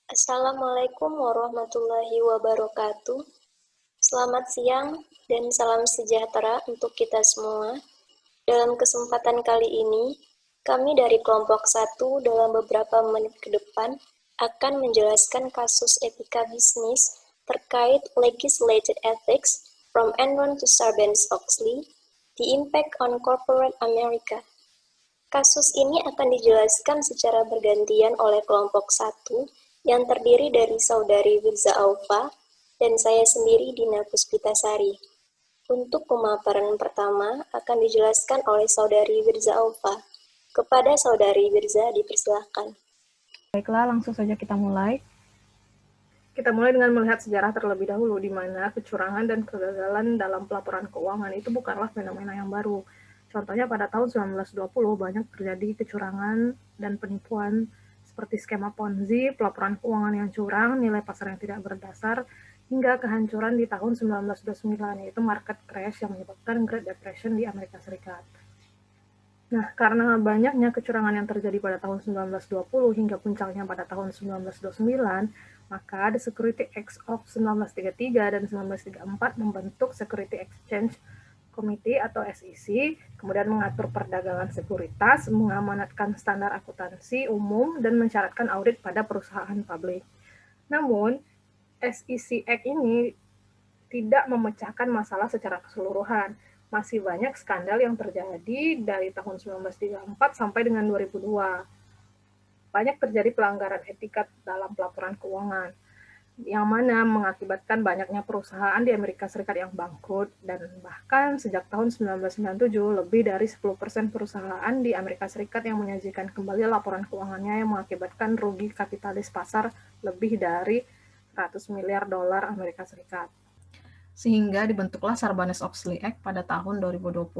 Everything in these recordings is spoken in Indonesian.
Assalamualaikum warahmatullahi wabarakatuh. Selamat siang dan salam sejahtera untuk kita semua. Dalam kesempatan kali ini, kami dari kelompok 1 dalam beberapa menit ke depan akan menjelaskan kasus etika bisnis terkait legislated ethics from Enron to Sarbanes-Oxley, the impact on corporate America. Kasus ini akan dijelaskan secara bergantian oleh kelompok 1 yang terdiri dari Saudari Wirza Aufa dan saya sendiri Dina Puspitasari. Untuk pemaparan pertama akan dijelaskan oleh Saudari Wirza Aufa. Kepada Saudari Wirza dipersilakan. Baiklah, langsung saja kita mulai. Kita mulai dengan melihat sejarah terlebih dahulu, di mana kecurangan dan kegagalan dalam pelaporan keuangan itu bukanlah fenomena yang baru. Contohnya pada tahun 1920 banyak terjadi kecurangan dan penipuan seperti skema Ponzi, pelaporan keuangan yang curang, nilai pasar yang tidak berdasar, hingga kehancuran di tahun 1929, yaitu market crash yang menyebabkan Great Depression di Amerika Serikat. Nah, karena banyaknya kecurangan yang terjadi pada tahun 1920 hingga puncaknya pada tahun 1929, maka The Security Acts of 1933 dan 1934 membentuk Security Exchange Committee atau SEC, kemudian mengatur perdagangan sekuritas, mengamanatkan standar akuntansi umum, dan mensyaratkan audit pada perusahaan publik. Namun, SEC Act ini tidak memecahkan masalah secara keseluruhan. Masih banyak skandal yang terjadi dari tahun 1934 sampai dengan 2002. Banyak terjadi pelanggaran etika dalam pelaporan keuangan, yang mana mengakibatkan banyaknya perusahaan di Amerika Serikat yang bangkrut, dan bahkan sejak tahun 1997, lebih dari 10% perusahaan di Amerika Serikat yang menyajikan kembali laporan keuangannya yang mengakibatkan rugi kapitalis pasar lebih dari 100 miliar dolar Amerika Serikat. Sehingga dibentuklah Sarbanes-Oxley Act pada tahun 2020.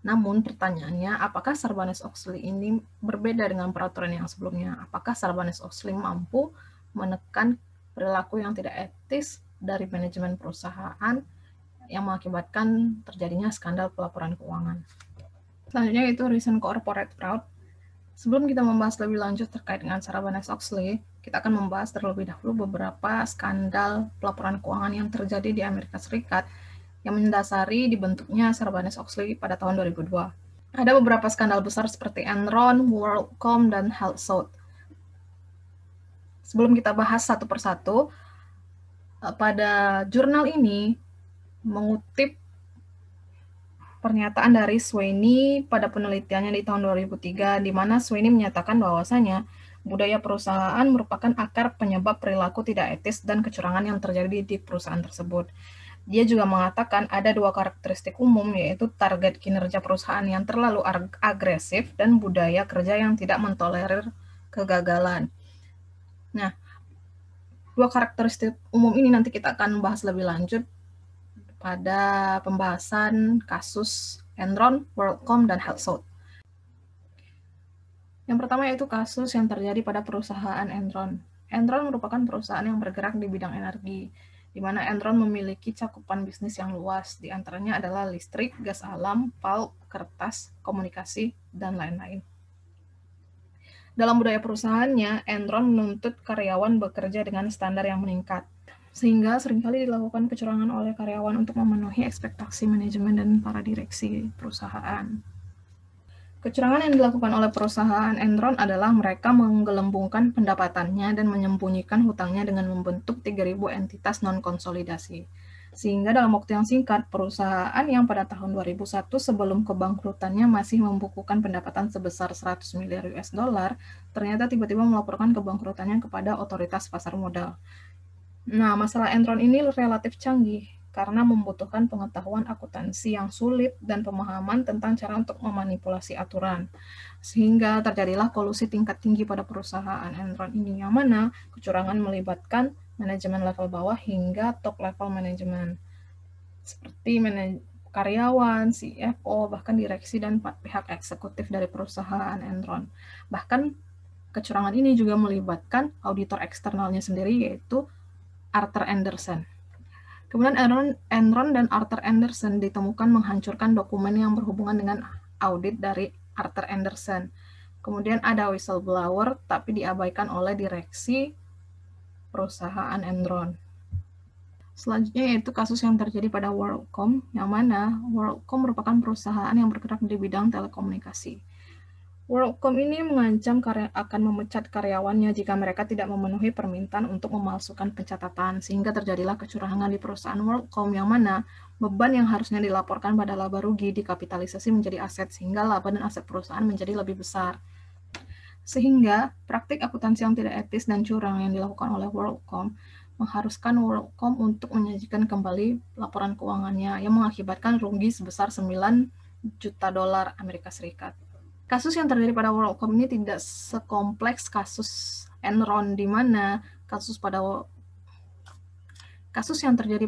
Namun pertanyaannya, apakah Sarbanes-Oxley ini berbeda dengan peraturan yang sebelumnya? Apakah Sarbanes-Oxley mampu menekan perilaku yang tidak etis dari manajemen perusahaan yang mengakibatkan terjadinya skandal pelaporan keuangan? Selanjutnya itu recent corporate fraud. Sebelum kita membahas lebih lanjut terkait dengan Sarbanes-Oxley, kita akan membahas terlebih dahulu beberapa skandal pelaporan keuangan yang terjadi di Amerika Serikat yang mendasari dibentuknya Sarbanes-Oxley pada tahun 2002. Ada beberapa skandal besar seperti Enron, WorldCom, dan HealthSouth. Sebelum kita bahas satu persatu, pada jurnal ini mengutip pernyataan dari Sweeney pada penelitiannya di tahun 2003, di mana Sweeney menyatakan bahwasanya budaya perusahaan merupakan akar penyebab perilaku tidak etis dan kecurangan yang terjadi di perusahaan tersebut. Dia juga mengatakan ada dua karakteristik umum, yaitu target kinerja perusahaan yang terlalu agresif dan budaya kerja yang tidak mentolerir kegagalan. Nah, dua karakteristik umum ini nanti kita akan bahas lebih lanjut pada pembahasan kasus Enron, WorldCom, dan HealthSouth. Yang pertama yaitu kasus yang terjadi pada perusahaan Enron. Enron merupakan perusahaan yang bergerak di bidang energi, di mana Enron memiliki cakupan bisnis yang luas, di antaranya adalah listrik, gas alam, pulp, kertas, komunikasi, dan lain-lain. Dalam budaya perusahaannya, Enron menuntut karyawan bekerja dengan standar yang meningkat, sehingga seringkali dilakukan kecurangan oleh karyawan untuk memenuhi ekspektasi manajemen dan para direksi perusahaan. Kecurangan yang dilakukan oleh perusahaan Enron adalah mereka menggelembungkan pendapatannya dan menyembunyikan hutangnya dengan membentuk 3.000 entitas non-konsolidasi. Sehingga dalam waktu yang singkat, perusahaan yang pada tahun 2001 sebelum kebangkrutannya masih membukukan pendapatan sebesar 100 miliar US dollar, ternyata tiba-tiba melaporkan kebangkrutannya kepada otoritas pasar modal. Nah, masalah Enron ini relatif canggih karena membutuhkan pengetahuan akuntansi yang sulit dan pemahaman tentang cara untuk memanipulasi aturan. Sehingga terjadilah kolusi tingkat tinggi pada perusahaan Enron ini, yang mana kecurangan melibatkan manajemen level bawah hingga top level manajemen, seperti karyawan, CFO, bahkan direksi dan pihak eksekutif dari perusahaan Enron. Bahkan kecurangan ini juga melibatkan auditor eksternalnya sendiri, yaitu Arthur Andersen. Kemudian Enron dan Arthur Andersen ditemukan menghancurkan dokumen yang berhubungan dengan audit dari Arthur Andersen. Kemudian ada whistleblower, tapi diabaikan oleh direksi perusahaan Enron. Selanjutnya yaitu kasus yang terjadi pada WorldCom, yang mana WorldCom merupakan perusahaan yang bergerak di bidang telekomunikasi. WorldCom ini mengancam akan memecat karyawannya jika mereka tidak memenuhi permintaan untuk memalsukan pencatatan, sehingga terjadilah kecurangan di perusahaan WorldCom, yang mana beban yang harusnya dilaporkan pada laba rugi dikapitalisasi menjadi aset, sehingga laba dan aset perusahaan menjadi lebih besar. Sehingga praktik akuntansi yang tidak etis dan curang yang dilakukan oleh WorldCom mengharuskan WorldCom untuk menyajikan kembali laporan keuangannya yang mengakibatkan rugi sebesar 9 juta dolar Amerika Serikat. Kasus yang terjadi pada WorldCom ini tidak sekompleks kasus Enron, di mana kasus yang terjadi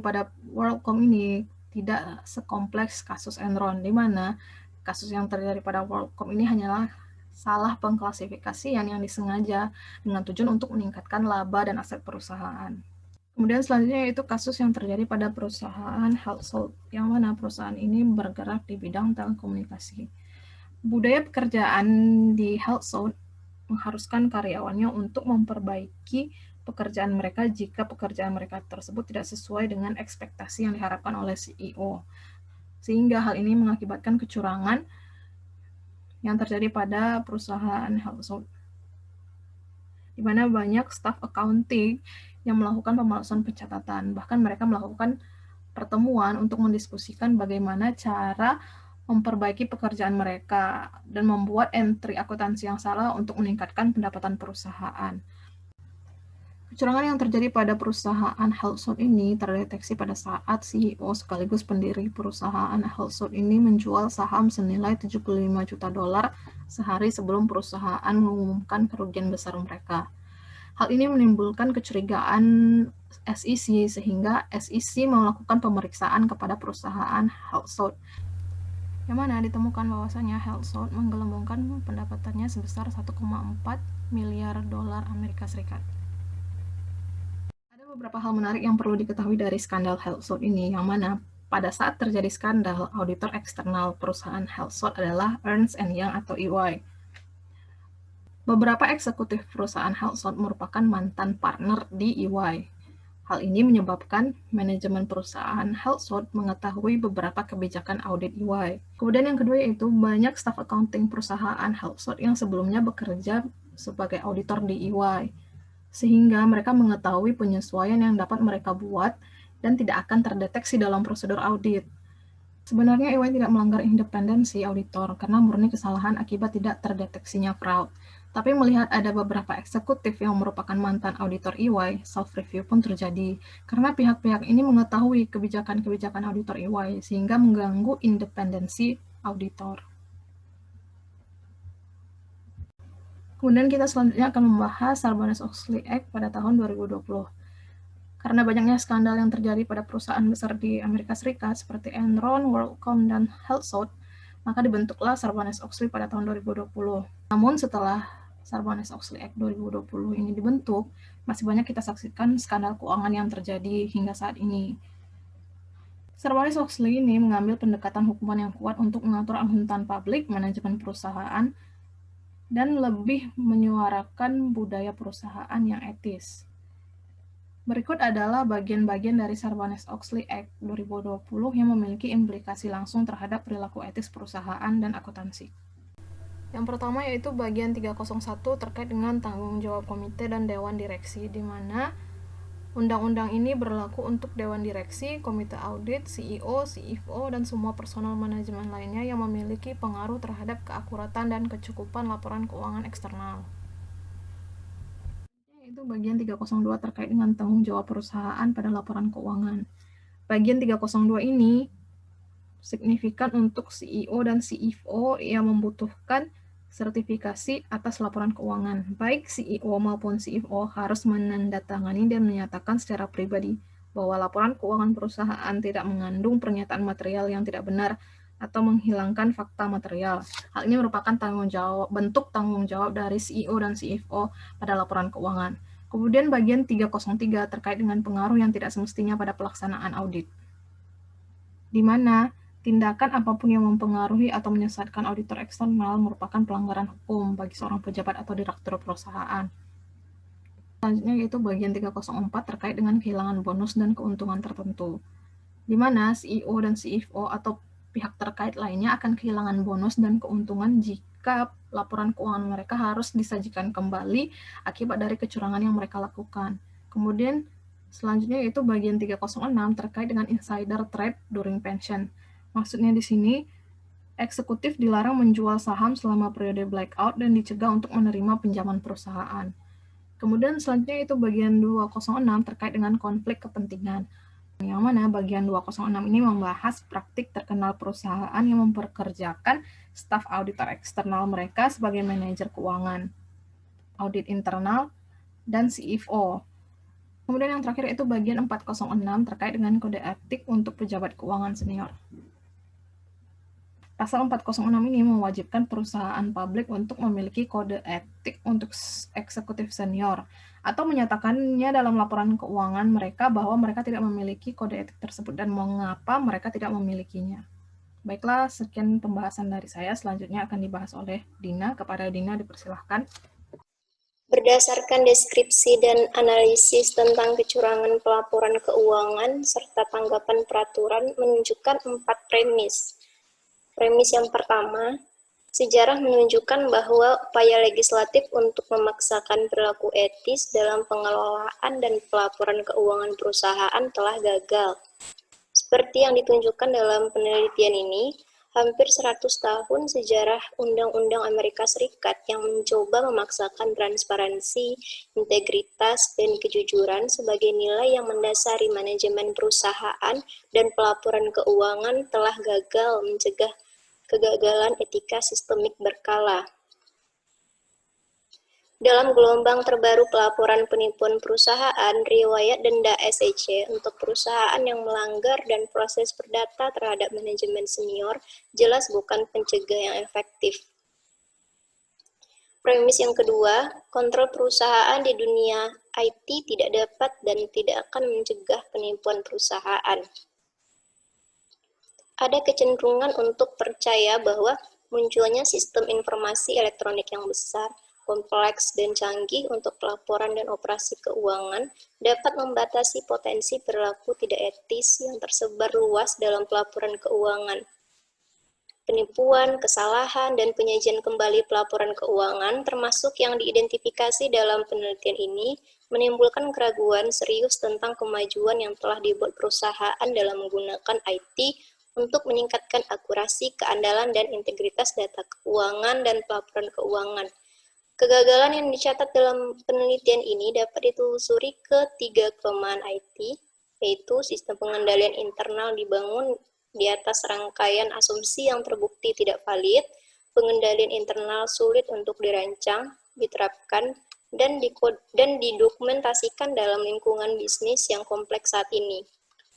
pada WorldCom ini tidak sekompleks kasus Enron, di mana kasus yang terjadi pada WorldCom ini hanyalah salah pengklasifikasian yang disengaja dengan tujuan untuk meningkatkan laba dan aset perusahaan. Kemudian selanjutnya yaitu kasus yang terjadi pada perusahaan Household, yang mana perusahaan ini bergerak di bidang telekomunikasi. Budaya pekerjaan di Household mengharuskan karyawannya untuk memperbaiki pekerjaan mereka jika pekerjaan mereka tersebut tidak sesuai dengan ekspektasi yang diharapkan oleh CEO. Sehingga hal ini mengakibatkan kecurangan yang terjadi pada perusahaan Household, di mana banyak staf accounting yang melakukan pemalsuan pencatatan. Bahkan mereka melakukan pertemuan untuk mendiskusikan bagaimana cara memperbaiki pekerjaan mereka dan membuat entry akuntansi yang salah untuk meningkatkan pendapatan perusahaan. Kecurangan yang terjadi pada perusahaan Household ini terdeteksi pada saat CEO sekaligus pendiri perusahaan Household ini menjual saham senilai 75 juta dolar sehari sebelum perusahaan mengumumkan kerugian besar mereka. Hal ini menimbulkan kecurigaan SEC, sehingga SEC melakukan pemeriksaan kepada perusahaan Household, yang mana ditemukan bahwasanya Household menggelembungkan pendapatannya sebesar 1,4 miliar dolar Amerika Serikat. Ada beberapa hal menarik yang perlu diketahui dari skandal Household ini, yang mana pada saat terjadi skandal, auditor eksternal perusahaan Household adalah Ernst & Young atau EY. Beberapa eksekutif perusahaan Household merupakan mantan partner di EY. Hal ini menyebabkan manajemen perusahaan Household mengetahui beberapa kebijakan audit EY. Kemudian yang kedua yaitu banyak staf accounting perusahaan Household yang sebelumnya bekerja sebagai auditor di EY, sehingga mereka mengetahui penyesuaian yang dapat mereka buat dan tidak akan terdeteksi dalam prosedur audit. Sebenarnya EY tidak melanggar independensi auditor karena murni kesalahan akibat tidak terdeteksinya fraud. Tapi melihat ada beberapa eksekutif yang merupakan mantan auditor EY, self-review pun terjadi, karena pihak-pihak ini mengetahui kebijakan-kebijakan auditor EY, sehingga mengganggu independensi auditor. Kemudian kita selanjutnya akan membahas Sarbanes-Oxley Act pada tahun 2020. Karena banyaknya skandal yang terjadi pada perusahaan besar di Amerika Serikat, seperti Enron, WorldCom, dan Household, maka dibentuklah Sarbanes-Oxley pada tahun 2020. Namun setelah Sarbanes-Oxley Act 2020 ini dibentuk, masih banyak kita saksikan skandal keuangan yang terjadi hingga saat ini. Sarbanes-Oxley ini mengambil pendekatan hukuman yang kuat untuk mengatur akuntan publik, manajemen perusahaan, dan lebih menyuarakan budaya perusahaan yang etis. Berikut adalah bagian-bagian dari Sarbanes-Oxley Act 2020 yang memiliki implikasi langsung terhadap perilaku etis perusahaan dan akuntansi. Yang pertama yaitu bagian 301 terkait dengan tanggung jawab komite dan dewan direksi, di mana undang-undang ini berlaku untuk dewan direksi, komite audit, CEO, CFO, dan semua personal manajemen lainnya yang memiliki pengaruh terhadap keakuratan dan kecukupan laporan keuangan eksternal. Itu bagian 302 terkait dengan tanggung jawab perusahaan pada laporan keuangan. Bagian 302 ini signifikan untuk CEO dan CFO yang membutuhkan sertifikasi atas laporan keuangan. Baik CEO maupun CFO harus menandatangani dan menyatakan secara pribadi bahwa laporan keuangan perusahaan tidak mengandung pernyataan material yang tidak benar atau menghilangkan fakta material. Hal ini merupakan bentuk tanggung jawab dari CEO dan CFO pada laporan keuangan. Kemudian bagian 303 terkait dengan pengaruh yang tidak semestinya pada pelaksanaan audit, di mana tindakan apapun yang mempengaruhi atau menyesatkan auditor eksternal merupakan pelanggaran hukum bagi seorang pejabat atau direktur perusahaan. Selanjutnya yaitu bagian 304 terkait dengan kehilangan bonus dan keuntungan tertentu, di mana CEO dan CFO atau pihak terkait lainnya akan kehilangan bonus dan keuntungan jika laporan keuangan mereka harus disajikan kembali akibat dari kecurangan yang mereka lakukan. Kemudian selanjutnya yaitu bagian 306 terkait dengan insider trade during pension. Maksudnya di sini eksekutif dilarang menjual saham selama periode blackout dan dicegah untuk menerima pinjaman perusahaan. Kemudian selanjutnya itu bagian 206 terkait dengan konflik kepentingan. Yang mana bagian 206 ini membahas praktik terkenal perusahaan yang memperkerjakan staf auditor eksternal mereka sebagai manajer keuangan, audit internal, dan CFO. Kemudian yang terakhir itu bagian 406 terkait dengan kode etik untuk pejabat keuangan senior. Pasal 406 ini mewajibkan perusahaan publik untuk memiliki kode etik untuk eksekutif senior atau menyatakannya dalam laporan keuangan mereka bahwa mereka tidak memiliki kode etik tersebut dan mengapa mereka tidak memilikinya. Baiklah, sekian pembahasan dari saya. Selanjutnya akan dibahas oleh Dina. Kepada Dina dipersilahkan. Berdasarkan deskripsi dan analisis tentang kecurangan pelaporan keuangan serta tanggapan peraturan menunjukkan 4 premis. Premis yang pertama, sejarah menunjukkan bahwa upaya legislatif untuk memaksakan perilaku etis dalam pengelolaan dan pelaporan keuangan perusahaan telah gagal. Seperti yang ditunjukkan dalam penelitian ini, hampir 100 tahun sejarah Undang-Undang Amerika Serikat yang mencoba memaksakan transparansi, integritas, dan kejujuran sebagai nilai yang mendasari manajemen perusahaan dan pelaporan keuangan telah gagal mencegah kegagalan etika sistemik berkala. Dalam gelombang terbaru pelaporan penipuan perusahaan, riwayat denda SEC untuk perusahaan yang melanggar dan proses perdata terhadap manajemen senior jelas bukan pencegah yang efektif. Premis yang kedua, kontrol perusahaan di dunia IT tidak dapat dan tidak akan mencegah penipuan perusahaan. Ada kecenderungan untuk percaya bahwa munculnya sistem informasi elektronik yang besar, kompleks, dan canggih untuk pelaporan dan operasi keuangan dapat membatasi potensi perilaku tidak etis yang tersebar luas dalam pelaporan keuangan. Penipuan, kesalahan, dan penyajian kembali pelaporan keuangan, termasuk yang diidentifikasi dalam penelitian ini, menimbulkan keraguan serius tentang kemajuan yang telah dibuat perusahaan dalam menggunakan IT untuk meningkatkan akurasi, keandalan, dan integritas data keuangan dan pelaporan keuangan. Kegagalan yang dicatat dalam penelitian ini dapat ditelusuri ke 3 kelemahan IT, yaitu sistem pengendalian internal dibangun di atas rangkaian asumsi yang terbukti tidak valid, pengendalian internal sulit untuk dirancang, diterapkan, dan didokumentasikan dalam lingkungan bisnis yang kompleks saat ini.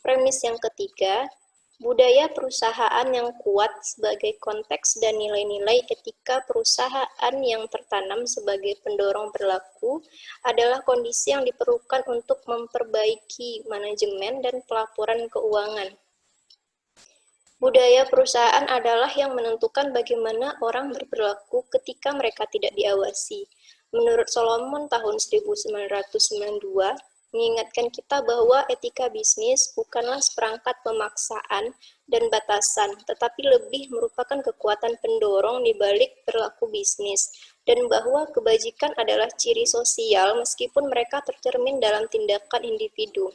Premis yang ketiga, budaya perusahaan yang kuat sebagai konteks dan nilai-nilai etika perusahaan yang tertanam sebagai pendorong perilaku adalah kondisi yang diperlukan untuk memperbaiki manajemen dan pelaporan keuangan. Budaya perusahaan adalah yang menentukan bagaimana orang berperilaku ketika mereka tidak diawasi. Menurut Solomon tahun 1992, mengingatkan kita bahwa etika bisnis bukanlah seperangkat pemaksaan dan batasan, tetapi lebih merupakan kekuatan pendorong di balik perilaku bisnis, dan bahwa kebajikan adalah ciri sosial meskipun mereka tercermin dalam tindakan individu.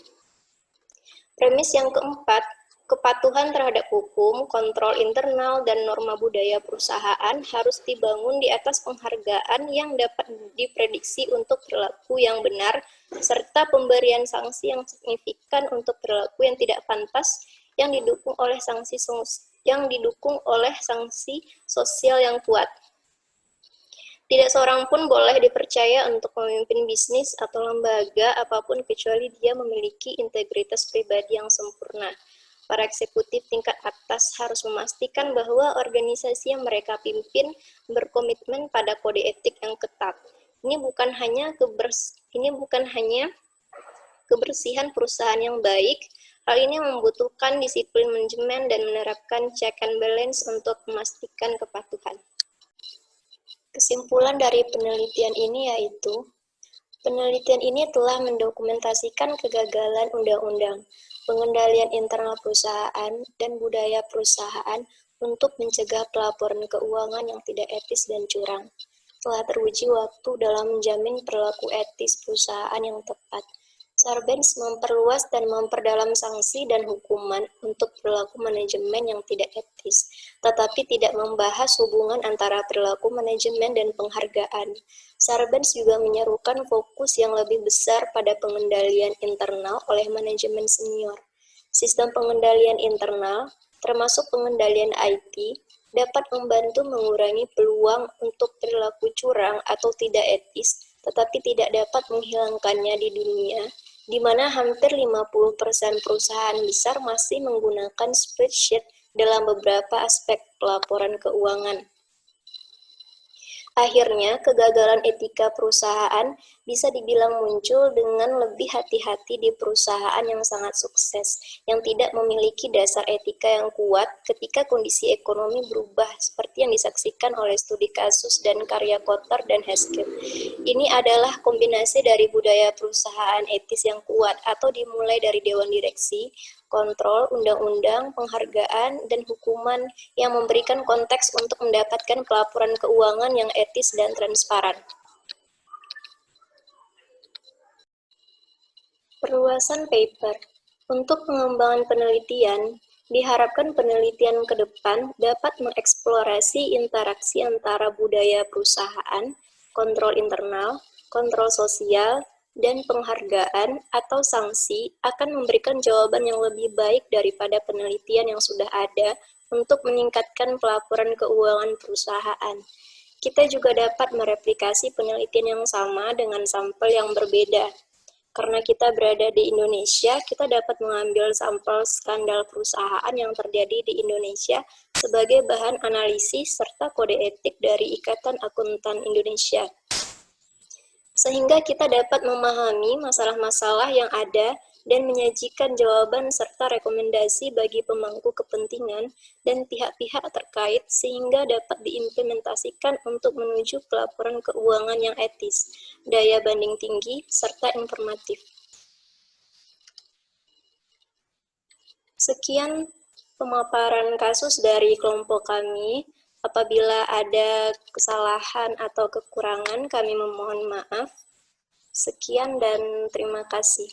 Premis yang keempat, kepatuhan terhadap hukum, kontrol internal, dan norma budaya perusahaan harus dibangun di atas penghargaan yang dapat diprediksi untuk perilaku yang benar, serta pemberian sanksi yang signifikan untuk perilaku yang tidak pantas yang didukung oleh sanksi sosial yang kuat. Tidak seorang pun boleh dipercaya untuk memimpin bisnis atau lembaga apapun kecuali dia memiliki integritas pribadi yang sempurna. Para eksekutif tingkat atas harus memastikan bahwa organisasi yang mereka pimpin berkomitmen pada kode etik yang ketat. Ini bukan hanya kebersihan perusahaan yang baik, hal ini membutuhkan disiplin manajemen dan menerapkan check and balance untuk memastikan kepatuhan. Kesimpulan dari penelitian ini yaitu, Penelitian ini telah mendokumentasikan kegagalan undang-undang, pengendalian internal perusahaan, dan budaya perusahaan untuk mencegah pelaporan keuangan yang tidak etis dan curang. Telah teruji waktu dalam menjamin perilaku etis perusahaan yang tepat. Sarbanes memperluas dan memperdalam sanksi dan hukuman untuk perilaku manajemen yang tidak etis, tetapi tidak membahas hubungan antara perilaku manajemen dan penghargaan. Sarbanes juga menyerukan fokus yang lebih besar pada pengendalian internal oleh manajemen senior. Sistem pengendalian internal, termasuk pengendalian IT, dapat membantu mengurangi peluang untuk perilaku curang atau tidak etis, tetapi tidak dapat menghilangkannya di dunia, di mana hampir 50% perusahaan besar masih menggunakan spreadsheet dalam beberapa aspek pelaporan keuangan. Akhirnya, kegagalan etika perusahaan bisa dibilang muncul dengan lebih hati-hati di perusahaan yang sangat sukses, yang tidak memiliki dasar etika yang kuat ketika kondisi ekonomi berubah seperti yang disaksikan oleh studi kasus dan karya Kotler dan Haskell. Ini adalah kombinasi dari budaya perusahaan etis yang kuat atau dimulai dari dewan direksi, kontrol, undang-undang, penghargaan, dan hukuman yang memberikan konteks untuk mendapatkan pelaporan keuangan yang etis dan transparan. Perluasan paper. Untuk pengembangan penelitian, diharapkan penelitian ke depan dapat mengeksplorasi interaksi antara budaya perusahaan, kontrol internal, kontrol sosial, dan penghargaan atau sanksi akan memberikan jawaban yang lebih baik daripada penelitian yang sudah ada untuk meningkatkan pelaporan keuangan perusahaan. Kita juga dapat mereplikasi penelitian yang sama dengan sampel yang berbeda. Karena kita berada di Indonesia, kita dapat mengambil sampel skandal perusahaan yang terjadi di Indonesia sebagai bahan analisis serta kode etik dari Ikatan Akuntan Indonesia. Sehingga kita dapat memahami masalah-masalah yang ada dan menyajikan jawaban serta rekomendasi bagi pemangku kepentingan dan pihak-pihak terkait sehingga dapat diimplementasikan untuk menuju pelaporan keuangan yang etis, daya banding tinggi, serta informatif. Sekian pemaparan kasus dari kelompok kami. Apabila ada kesalahan atau kekurangan, kami memohon maaf. Sekian dan terima kasih.